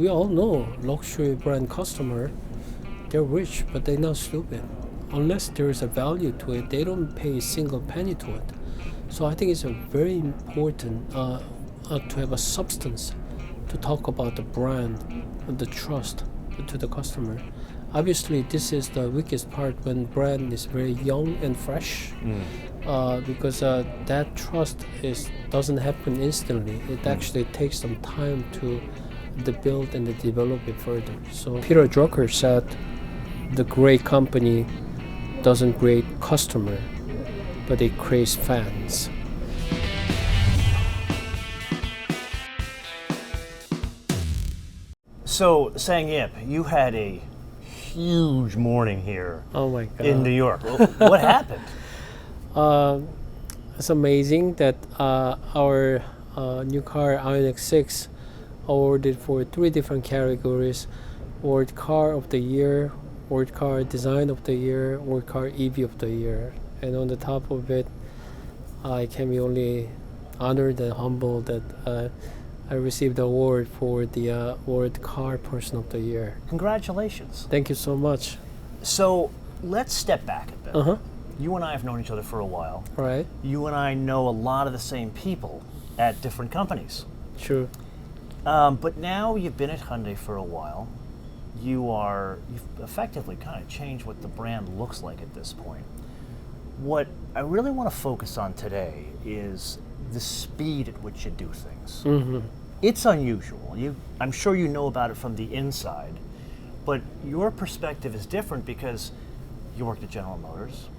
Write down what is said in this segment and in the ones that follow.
we all know luxury brand customer, they're rich, but they're not stupid. Unless there is a value to it, they don't pay a single penny to it. So I think it's a very important to have a substance to talk about the brand and the trust to the customer. Obviously, this is the weakest part when brand is very young and fresh, because that trust doesn't happen instantly. It actually takes some time to build and develop it further. So Peter Drucker said, "The great company doesn't create customer, but it creates fans." So, SangYup, you had a huge morning here Oh my God. in New York. What happened? It's amazing that our new car IONIQ 6 awarded for 3 different categories: World Car of the Year, World Car Design of the Year, World Car EV of the Year. And on the top of it, I can be only honored and humbled that I received the award for the World Car Person of the Year. Congratulations. Thank you so much. So, let's step back a bit. Uh-huh. You and I have known each other for a while. Right. You and I know a lot of the same people at different companies. True. But now you've been at Hyundai for a while. You've effectively kind of changed what the brand looks like at this point. What I really want to focus on today is the speed at which you do things. Mm-hmm. It's unusual. I'm sure you know about it from the inside, but your perspective is different because you worked at General Motors,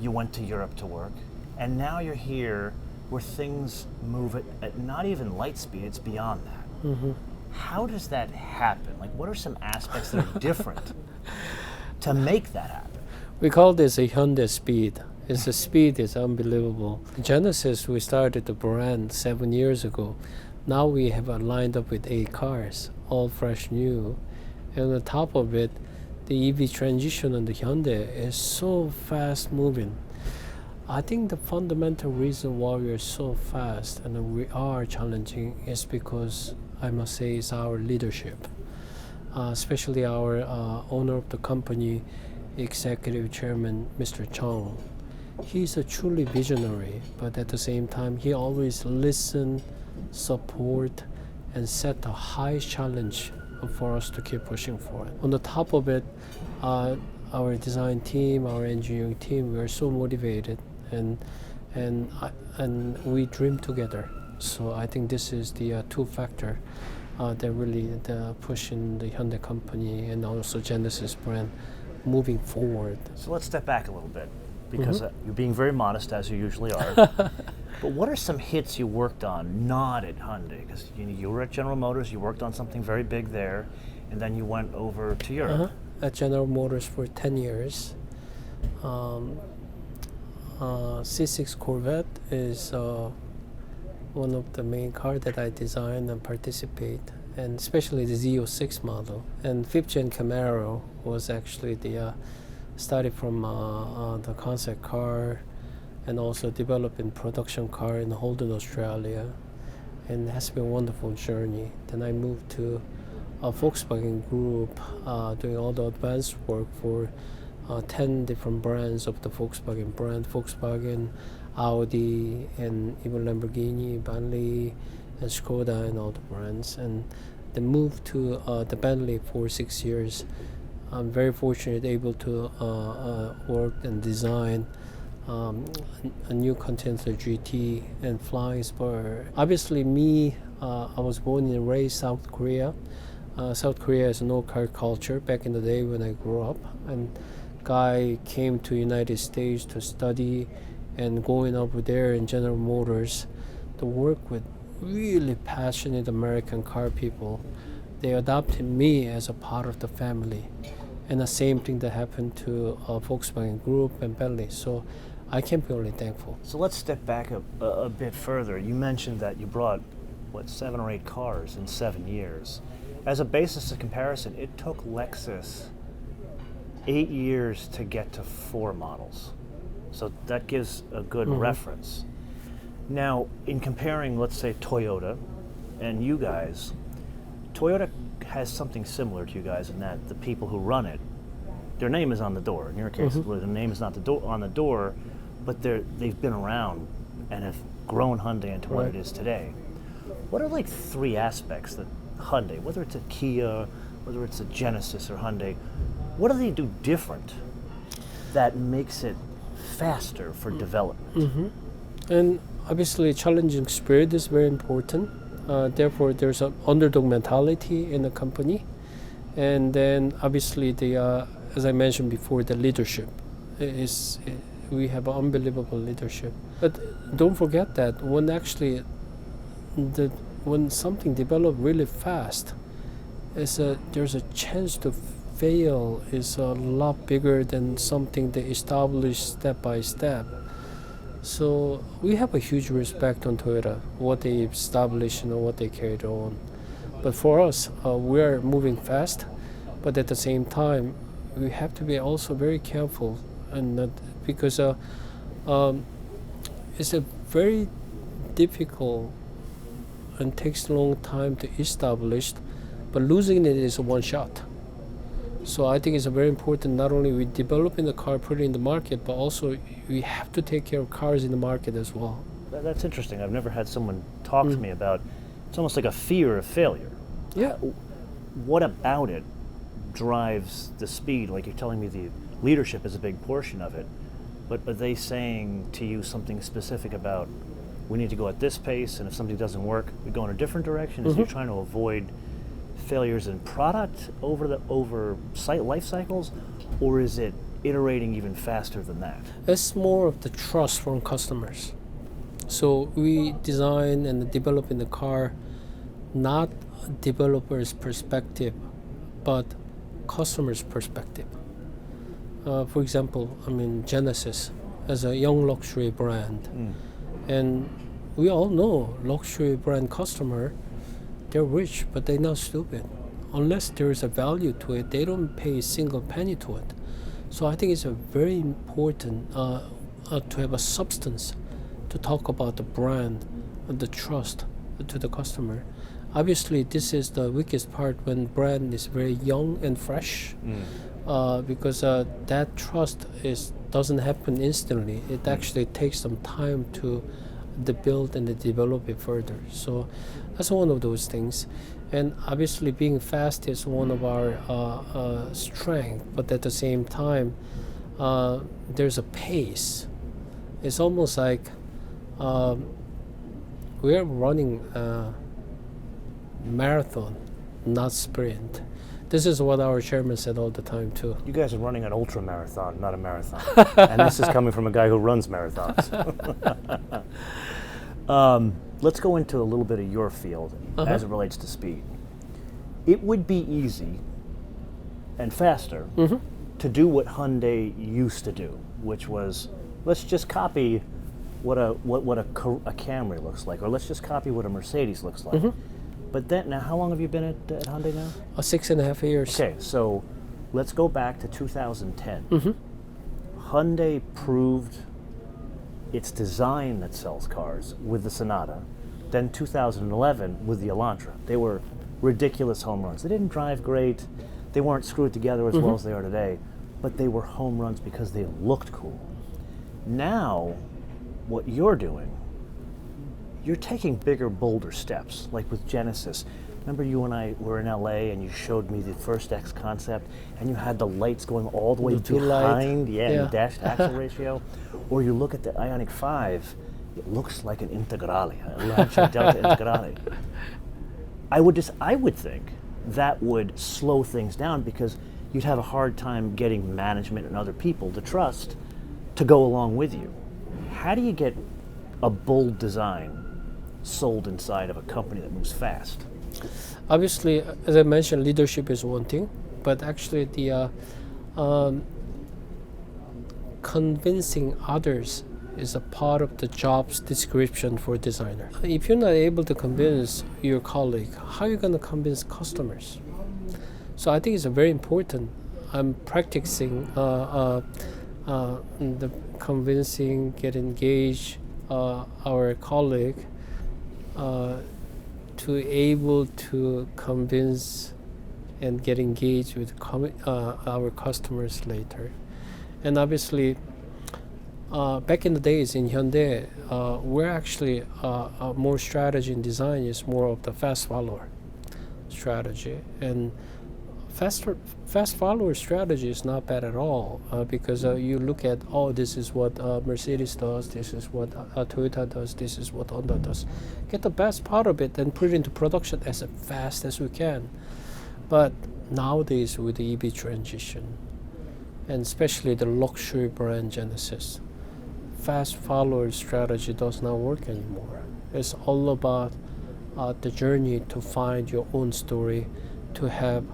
you went to Europe to work, and now you're here where things move at not even light speed, it's beyond that. Mm-hmm. How does that happen? Like, what are some aspects that are different to make that happen? We call this a Hyundai speed. The speed is unbelievable. Genesis, we started the brand 7 years ago. Now we have lined up with 8 cars, all fresh new. And on top of it, the EV transition on the Hyundai is so fast moving. I think the fundamental reason why we are so fast and we are challenging is because, I must say, is our leadership. Especially our owner of the company, Executive Chairman, Mr. Chung. He's a truly visionary, but at the same time, he always listen, support, and set a high challenge for us to keep pushing forward. On the top of it, our design team, our engineering team, we are so motivated, and we dream together. So I think this is the 2 factor that really pushing the Hyundai company and also Genesis brand moving forward. So let's step back a little bit, because you're being very modest, as you usually are. But what are some hits you worked on not at Hyundai? Because you were at General Motors, you worked on something very big there, and then you went over to Europe. At General Motors for 10 years. C6 Corvette is one of the main cars that I design and participate, and especially the Z06 model. And 5th Gen Camaro was actually started from the concept car and also developed in production car in Holden, Australia, and it has been a wonderful journey. Then I moved to a Volkswagen Group, doing all the advanced work for 10 different brands of the Volkswagen brand, Volkswagen, Audi, and even Lamborghini, Bentley, and Skoda, and all the brands. And then moved to the Bentley for 6 years. I'm very fortunate able to work and design a new Continental GT and Flying Spur. Obviously me, I was born and raised South Korea. South Korea is no car culture back in the day when I grew up. And guy came to United States to study, and going over there in General Motors to work with really passionate American car people. They adopted me as a part of the family. And the same thing that happened to Volkswagen Group and Bentley. So I can be only thankful. So let's step back a bit further. You mentioned that you brought, 7 or 8 cars in 7 years. As a basis of comparison, it took Lexus 8 years to get to 4 models. So that gives a good reference. Now, in comparing, let's say, Toyota and you guys, Toyota has something similar to you guys in that the people who run it, their name is on the door. In your case, where the name is not on the door, but they've been around and have grown Hyundai into what it is today. What are like 3 aspects that Hyundai, whether it's a Kia, whether it's a Genesis or Hyundai, what do they do different that makes it faster for development? And obviously, challenging spirit is very important. Therefore, there's an underdog mentality in the company. And then obviously, as I mentioned before, the leadership we have unbelievable leadership. But don't forget that when something develops really fast, there's a chance to fail is a lot bigger than something they establish step by step. So we have a huge respect on Toyota, what they established and what they carried on. But for us, we are moving fast, but at the same time, we have to be also very careful, and because it's a very difficult and takes a long time to establish, but losing it is a one shot. So I think it's very important not only we develop in the car, put it in the market, but also we have to take care of cars in the market as well. That's interesting. I've never had someone talk to me about, it's almost like a fear of failure. Yeah. What about it drives the speed? Like you're telling me the leadership is a big portion of it, but are they saying to you something specific about we need to go at this pace, and if something doesn't work, we go in a different direction? Is you're trying to avoid failures in product over site life cycles, or is it iterating even faster than that? It's more of the trust from customers. So we design and develop in the car, not developer's perspective, but customer's perspective. For example, Genesis as a young luxury brand, and we all know luxury brand customer, they're rich, but they're not stupid. Unless there is a value to it, they don't pay a single penny to it. So I think it's a very important to have a substance to talk about the brand and the trust to the customer. Obviously, this is the weakest part when brand is very young and fresh, because that trust doesn't happen instantly. It actually takes some time to build and develop it further. So that's one of those things. And obviously being fast is one of our strengths, but at the same time, there's a pace. It's almost like we're running a marathon, not sprint. This is what our chairman said all the time too. You guys are running an ultra marathon, not a marathon. And this is coming from a guy who runs marathons. Let's go into a little bit of your field as it relates to speed. It would be easy and faster to do what Hyundai used to do, which was let's just copy what a Camry looks like, or let's just copy what a Mercedes looks like. But then, now how long have you been at Hyundai now? 6.5 years. Okay, so let's go back to 2010. Hyundai proved its design that sells cars with the Sonata. Then 2011 with the Elantra. They were ridiculous home runs. They didn't drive great. They weren't screwed together as well as they are today, but they were home runs because they looked cool. Now, what you're doing, you're taking bigger, bolder steps, like with Genesis. Remember you and I were in LA and you showed me the first X concept and you had the lights going all the way behind, the dash to axle ratio? Or you look at the IONIQ 5, it looks like an Integrale, a Lancia Delta Integrale. I would think that would slow things down because you'd have a hard time getting management and other people to trust to go along with you. How do you get a bold design sold inside of a company that moves fast? Obviously, as I mentioned, leadership is one thing, but actually the convincing others is a part of the job's description for a designer. If you're not able to convince your colleague, how are you going to convince customers? So I think it's very important. I'm practicing the convincing, get engaged our colleague. to able to convince and get engaged with our customers later. And obviously, back in the days in Hyundai, we're actually more strategy and design is more of the fast follower strategy. And fast follower strategy is not bad at all, because you look at, this is what Mercedes does, this is what Toyota does, this is what Honda does. Get the best part of it and put it into production as fast as we can. But nowadays with the EV transition, and especially the luxury brand Genesis, fast follower strategy does not work anymore. It's all about the journey to find your own story, to have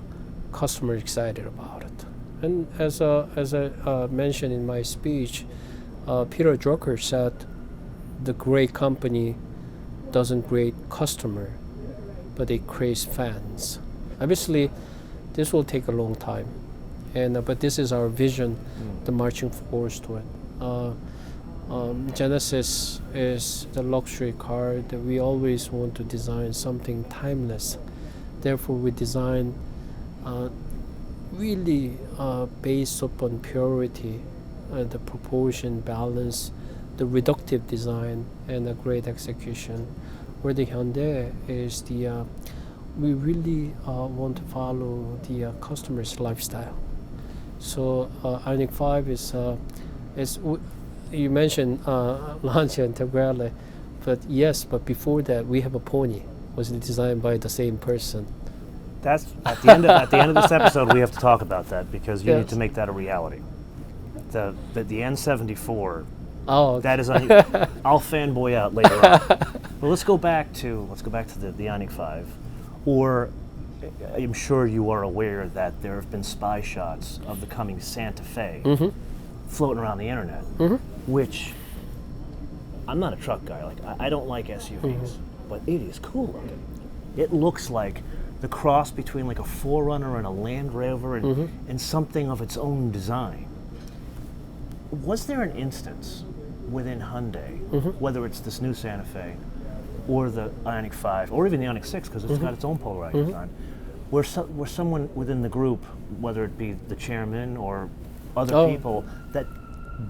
customer excited about it. And as I mentioned in my speech, Peter Drucker said, the great company doesn't create customer, but it creates fans. Obviously, this will take a long time, and but this is our vision, the marching force to it. Genesis is the luxury car that we always want to design something timeless. Therefore, we design really based upon purity, the proportion, balance, the reductive design, and a great execution. Where the Hyundai is we really want to follow the customer's lifestyle. So IONIQ 5 is you mentioned Lancia and Integrale, but before that we have a Pony, was designed by the same person. That's at the end of this episode, we have to talk about that, because you need to make that a reality. The N74. Oh, okay. That is I'll fanboy out later on. But let's go back to the IONIQ 5. Or I'm sure you are aware that there have been spy shots of the coming Santa Fe floating around the internet, which I'm not a truck guy. Like I don't like SUVs, but it is cool looking. It looks like the cross between like a 4Runner and a Land Rover and something of its own design. Was there an instance within Hyundai, whether it's this new Santa Fe or the IONIQ 5, or even the IONIQ 6, because it's got its own polarized design, where someone within the group, whether it be the chairman or other people, that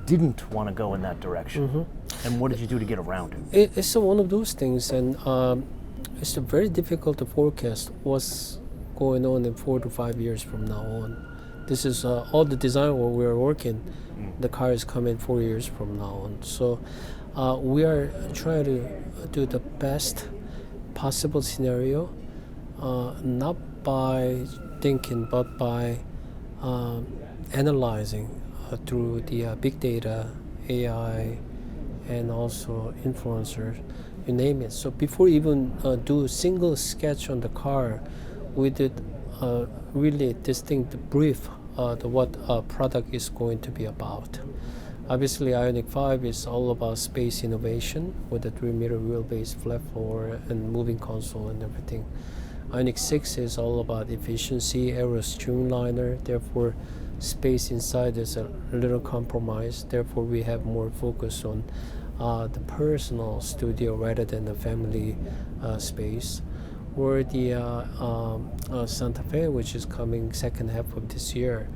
didn't want to go in that direction? And what did you do to get around it? It's one of those things, and it's very difficult to forecast what's going on in 4 to 5 years from now on. This is all the design where we are working. The car is coming 4 years from now on. So we are trying to do the best possible scenario, not by thinking, but by analyzing through the big data, AI, and also influencers, you name it. So before even do a single sketch on the car, we did really distinct brief what product is going to be about. Obviously, IONIQ 5 is all about space innovation with a 3-meter wheelbase, flat floor, and moving console and everything. IONIQ 6 is all about efficiency, aero streamliner, therefore space inside is a little compromised. Therefore, we have more focus on the personal studio rather than the family space. Or the Santa Fe, which is coming second half of this year.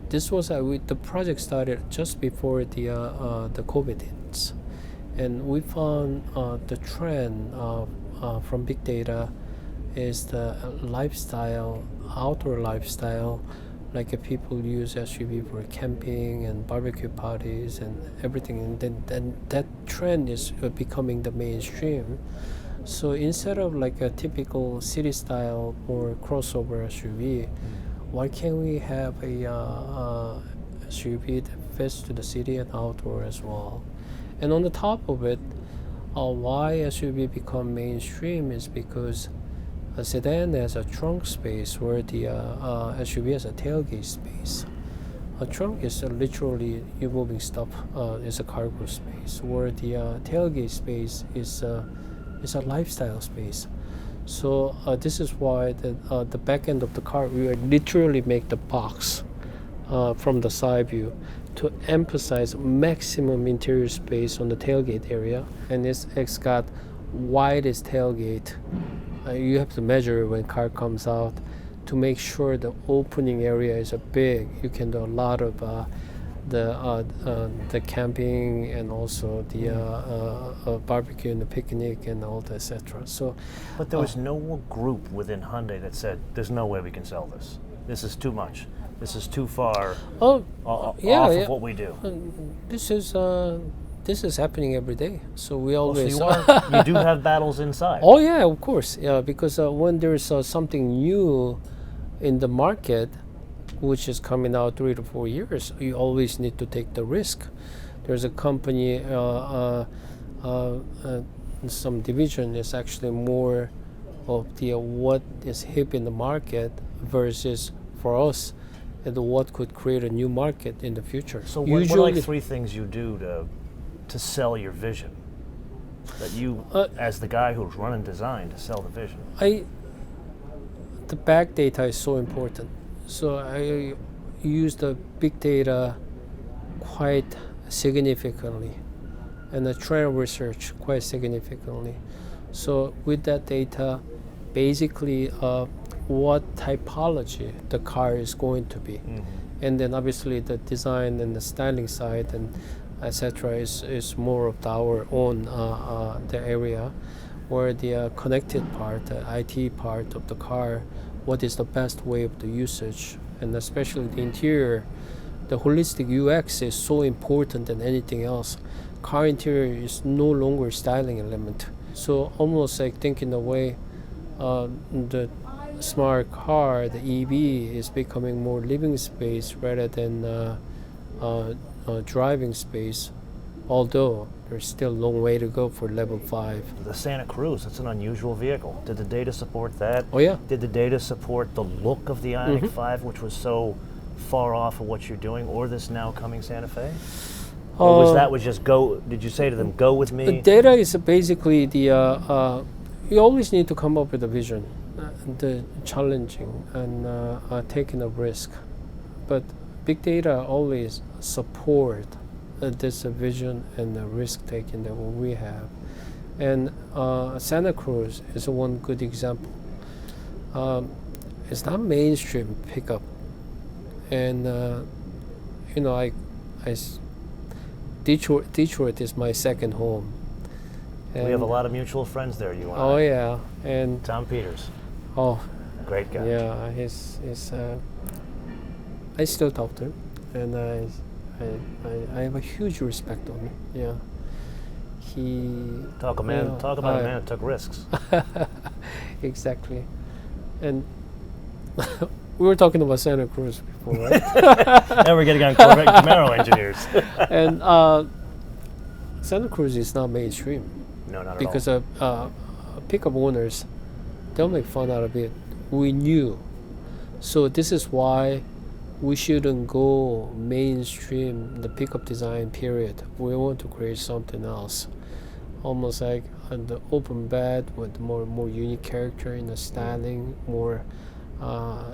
This was the project started just before the COVID hits, and we found the trend from big data is the lifestyle, outdoor lifestyle, like people use SUV for camping and barbecue parties and everything, and then that trend is becoming the mainstream. So instead of like a typical city style or crossover SUV, why can't we have a SUV that fits to the city and outdoor as well? And on the top of it, why SUV become mainstream is because a sedan has a trunk space where the SUV has a tailgate space. A trunk is literally you moving stuff, is a cargo space, where the tailgate space is a lifestyle space. So this is why the back end of the car, we literally make the box from the side view to emphasize maximum interior space on the tailgate area, and it's got widest tailgate. You have to measure when car comes out to make sure the opening area is big. You can do a lot of the camping and also the barbecue and the picnic and all that, etc. So, but there was no group within Hyundai that said, "There's no way we can sell this. This is too much. This is too far off of what we do." This is happening every day. So we always. So you do have battles inside. Oh yeah, of course. Yeah, because when there's something new in the market, which is coming out 3 to 4 years, you always need to take the risk. There's a company, some division is actually more of the what is hip in the market versus for us, and what could create a new market in the future. So what are like 3 things you do to sell your vision? That you, as the guy who's running design, to sell the vision. The back data is so important. So I use the big data quite significantly, and the trend research quite significantly. So with that data, basically what typology the car is going to be, and then obviously the design and the styling side and etc. is more of our own the area, where the connected part, the IT part of the car, what is the best way of the usage, and especially the interior. The holistic UX is so important than anything else. Car interior is no longer styling element. So almost like thinking the way the smart car, the EV, is becoming more living space rather than driving space, although there's still a long way to go for level 5. The Santa Cruz, it's an unusual vehicle. Did the data support that? Oh yeah. Did the data support the look of the IONIQ 5, which was so far off of what you're doing, or this now coming Santa Fe? Or was just go, did you say to them, go with me? The data is basically the, you always need to come up with a vision, the challenging and taking a risk. But big data always support this vision and the risk taking that we have. And Santa Cruz is one good example. It's not mainstream pickup. And Detroit is my second home. And we have a lot of mutual friends there, you and I. Oh yeah, and Tom Peters. Oh, great guy. Yeah, he's I still talk to him, and I have a huge respect on him. Yeah, talk about a man who took risks. Exactly, and we were talking about Santa Cruz before, right? Now we're getting on Corvette Camaro engineers. And Santa Cruz is not mainstream. No, not at because pickup owners, they'll make fun out of it. We knew, so this is why we shouldn't go mainstream the pickup design period. We want to create something else, almost like the open bed with more unique character in the styling, more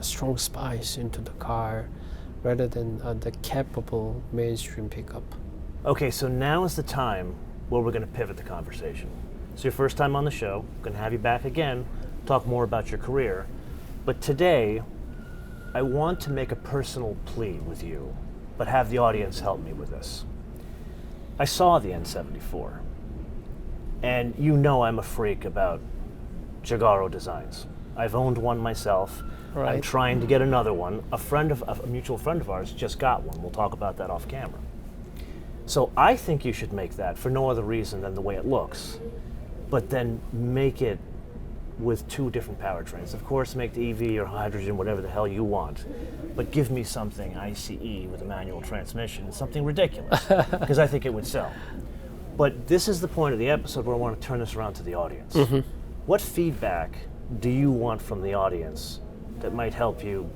strong spice into the car, rather than the capable mainstream pickup. Okay, so now is the time where we're going to pivot the conversation. It's your first time on the show. I'm going to have you back again, talk more about your career. But today, I want to make a personal plea with you, but have the audience help me with this. I saw the N74, and you know I'm a freak about Giugiaro designs. I've owned one myself. Right. I'm trying to get another one. A mutual friend of ours just got one. We'll talk about that off camera. So I think you should make that for no other reason than the way it looks, but then make it with 2 different powertrains. Of course, make the EV or hydrogen, whatever the hell you want, but give me something ICE with a manual transmission, something ridiculous, because I think it would sell. But this is the point of the episode where I want to turn this around to the audience. Mm-hmm. What feedback do you want from the audience that might help you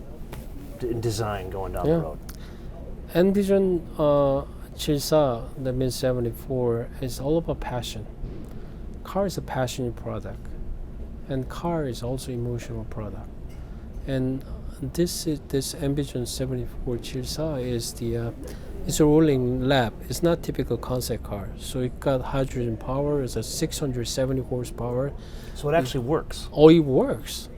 in design going down the road? Envision Chilsa, the Mid 74, is all about passion. Car is a passionate product, and car is also emotional product. And this Envision 74 Chilsa is the It's a rolling lap. It's not typical concept car. So it got hydrogen power. It's a 670 horsepower. So it actually works. Oh, it works.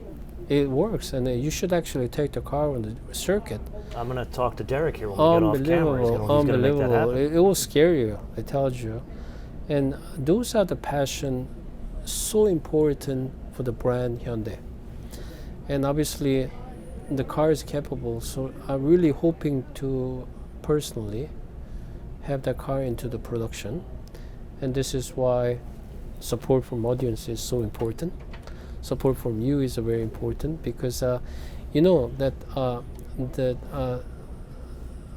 It works, and you should actually take the car on the circuit. I'm going to talk to Derek here when we get off camera. He's going to make that happen. It will scare you, I tell you. And those are the passion so important for the brand Hyundai. And obviously, the car is capable, so I'm really hoping to personally have that car into the production. And this is why support from audience is so important. Support from you is very important, because you know that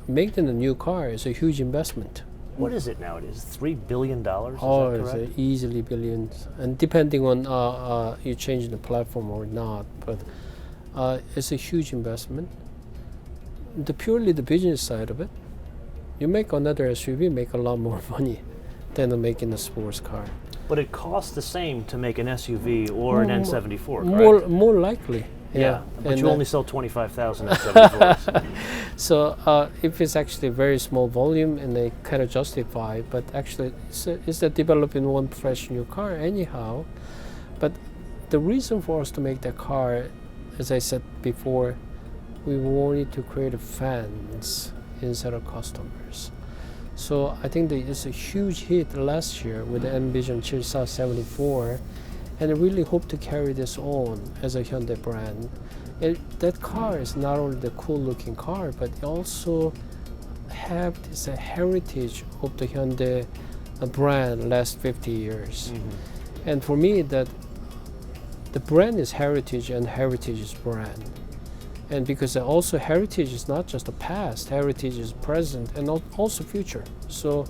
making a new car is a huge investment. What is it nowadays? $3 billion? Is Oh, that it's correct? easily billions, and depending on you change the platform or not, but it's a huge investment. Purely the business side of it, you make another SUV, make a lot more money than making a sports car. But it costs the same to make an SUV or an N74, correct? More likely. Yeah, but and you only sell 25,000 N74s. so if it's actually very small volume and they kind of justify, but actually it's a developing one fresh new car anyhow. But the reason for us to make that car, as I said before, we wanted to create fans instead of customers. So I think that it's a huge hit last year with the Envision 74, and I really hope to carry this on as a Hyundai brand. That car is not only the cool looking car, but it also have this heritage of the Hyundai brand last 50 years. Mm-hmm. And for me, that the brand is heritage and heritage is brand. And because also heritage is not just the past, heritage is present and also future. So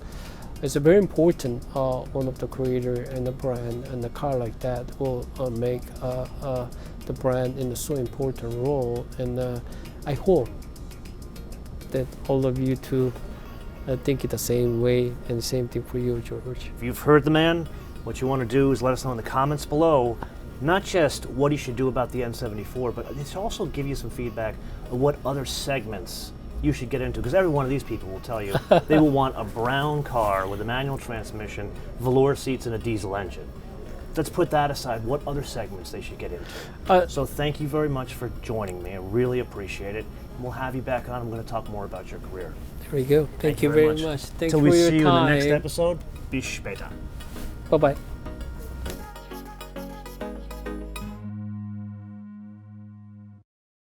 it's a very important one of the creator and the brand, and the car like that will make the brand in a so important role. And I hope that all of you too think it the same way, and same thing for you, George. If you've heard the man, what you want to do is let us know in the comments below, not just what you should do about the N74, but it's also give you some feedback of what other segments you should get into, because every one of these people will tell you they will want a brown car with a manual transmission, velour seats, and a diesel engine. Let's put that aside, what other segments they should get into. So thank you very much for joining me. I really appreciate it. And we'll have you back on. I'm going to talk more about your career. There we go. Thank you very much. Thank you Till we for your see you in the time. next episode. Bis später. Bye-bye.